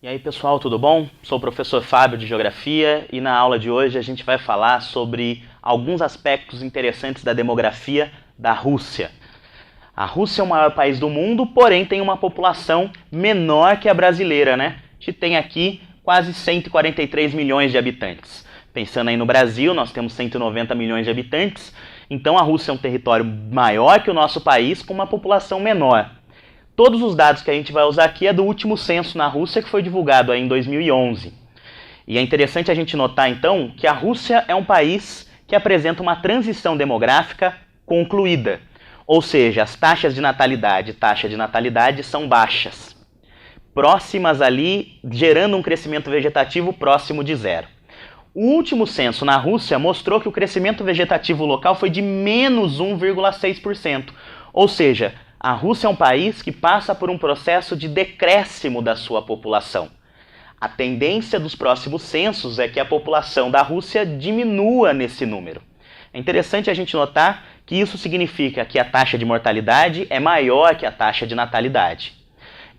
E aí pessoal, tudo bom? Sou o professor Fábio de Geografia e na aula de hoje a gente vai falar sobre alguns aspectos interessantes da demografia da Rússia. A Rússia é o maior país do mundo, porém tem uma população menor que a brasileira, né? A gente tem aqui quase 143 milhões de habitantes. Pensando aí no Brasil, nós temos 190 milhões de habitantes, então a Rússia é um território maior que o nosso país com uma população menor. Todos os dados que a gente vai usar aqui é do último censo na Rússia, que foi divulgado aí em 2011. E é interessante a gente notar, então, que a Rússia é um país que apresenta uma transição demográfica concluída. Ou seja, as taxas de natalidade e taxa de natalidade são baixas, próximas ali, gerando um crescimento vegetativo próximo de zero. O último censo na Rússia mostrou que o crescimento vegetativo local foi de menos 1,6%. Ou seja, a Rússia é um país que passa por um processo de decréscimo da sua população. A tendência dos próximos censos é que a população da Rússia diminua nesse número. É interessante a gente notar que isso significa que a taxa de mortalidade é maior que a taxa de natalidade.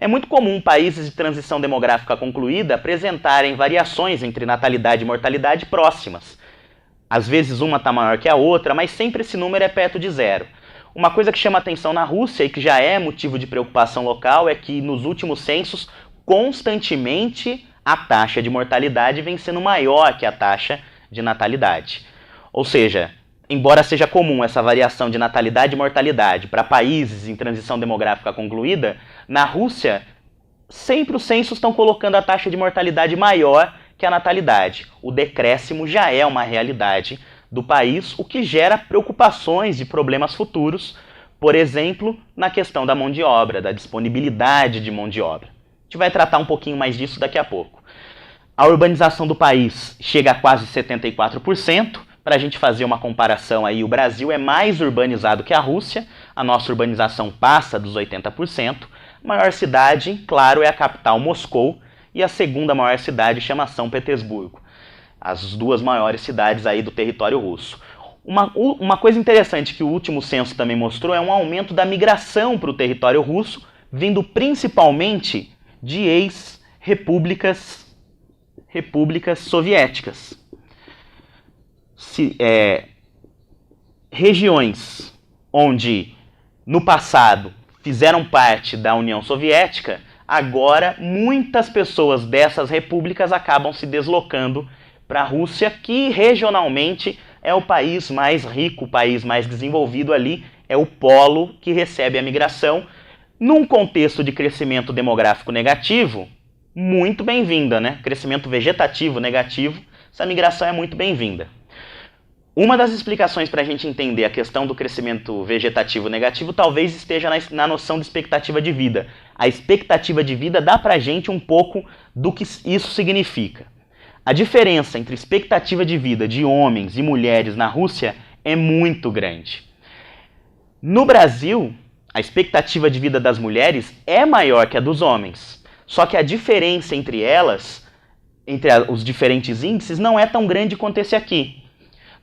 É muito comum países de transição demográfica concluída apresentarem variações entre natalidade e mortalidade próximas. Às vezes uma está maior que a outra, mas sempre esse número é perto de zero. Uma coisa que chama atenção na Rússia e que já é motivo de preocupação local é que nos últimos censos, constantemente, a taxa de mortalidade vem sendo maior que a taxa de natalidade. Ou seja, embora seja comum essa variação de natalidade e mortalidade para países em transição demográfica concluída, na Rússia, sempre os censos estão colocando a taxa de mortalidade maior que a natalidade. O decréscimo já é uma realidade do país, o que gera preocupações e problemas futuros, por exemplo, na questão da mão de obra, da disponibilidade de mão de obra. A gente vai tratar um pouquinho mais disso daqui a pouco. A urbanização do país chega a quase 74%. Para a gente fazer uma comparação aí, o Brasil é mais urbanizado que a Rússia, a nossa urbanização passa dos 80%. A maior cidade, claro, é a capital Moscou, e a segunda maior cidade chama São Petersburgo. As duas maiores cidades aí do território russo. Uma coisa interessante que o último censo também mostrou é um aumento da migração para o território russo, vindo principalmente de ex-repúblicas soviéticas. Regiões onde no passado fizeram parte da União Soviética, agora muitas pessoas dessas repúblicas acabam se deslocando para a Rússia, que regionalmente é o país mais rico, o país mais desenvolvido ali, é o polo que recebe a migração, num contexto de crescimento demográfico negativo, muito bem-vinda, né? Crescimento vegetativo negativo, essa migração é muito bem-vinda. Uma das explicações para a gente entender a questão do crescimento vegetativo negativo talvez esteja na noção de expectativa de vida. A expectativa de vida dá para a gente um pouco do que isso significa. A diferença entre expectativa de vida de homens e mulheres na Rússia é muito grande. No Brasil, a expectativa de vida das mulheres é maior que a dos homens. Só que a diferença entre elas, entre os diferentes índices, não é tão grande quanto esse aqui.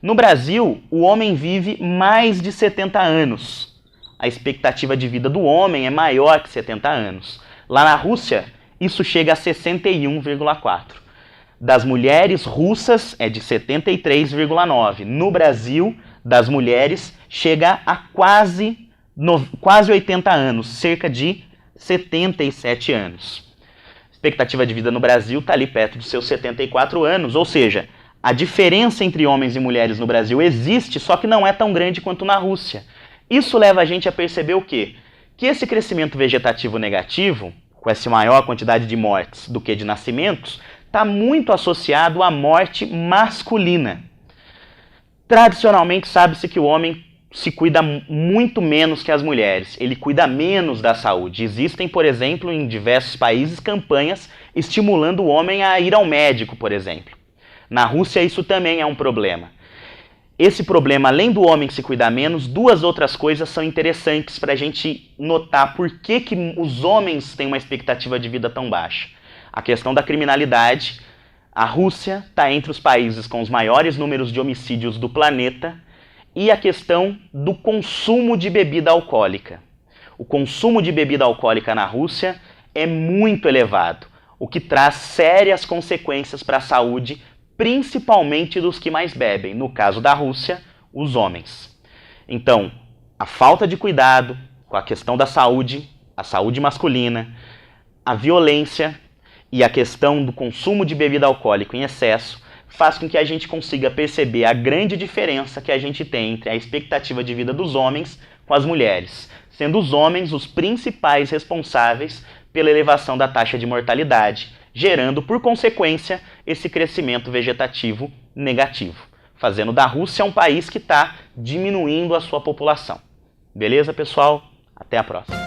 No Brasil, o homem vive mais de 70 anos. A expectativa de vida do homem é maior que 70 anos. Lá na Rússia, isso chega a 61,4. Das mulheres russas é de 73,9. No Brasil, das mulheres, chega a quase 80 anos, cerca de 77 anos. A expectativa de vida no Brasil está ali perto dos seus 74 anos, ou seja, a diferença entre homens e mulheres no Brasil existe, só que não é tão grande quanto na Rússia. Isso leva a gente a perceber o quê? Que esse crescimento vegetativo negativo, com essa maior quantidade de mortes do que de nascimentos, está muito associado à morte masculina. Tradicionalmente sabe-se que o homem se cuida muito menos que as mulheres, ele cuida menos da saúde. Existem, por exemplo, em diversos países, campanhas estimulando o homem a ir ao médico, por exemplo. Na Rússia isso também é um problema. Esse problema, além do homem se cuidar menos, duas outras coisas são interessantes para a gente notar por que os homens têm uma expectativa de vida tão baixa. A questão da criminalidade. A Rússia está entre os países com os maiores números de homicídios do planeta, e a questão do consumo de bebida alcoólica. O consumo de bebida alcoólica na Rússia é muito elevado. o que traz sérias consequências para a saúde, principalmente dos que mais bebem, no caso da Rússia, os homens. Então, a falta de cuidado com a questão da saúde, a saúde masculina, a violência e a questão do consumo de bebida alcoólica em excesso faz com que a gente consiga perceber a grande diferença que a gente tem entre a expectativa de vida dos homens com as mulheres, sendo os homens os principais responsáveis pela elevação da taxa de mortalidade, gerando, por consequência, esse crescimento vegetativo negativo, fazendo da Rússia um país que está diminuindo a sua população. Beleza, pessoal? Até a próxima.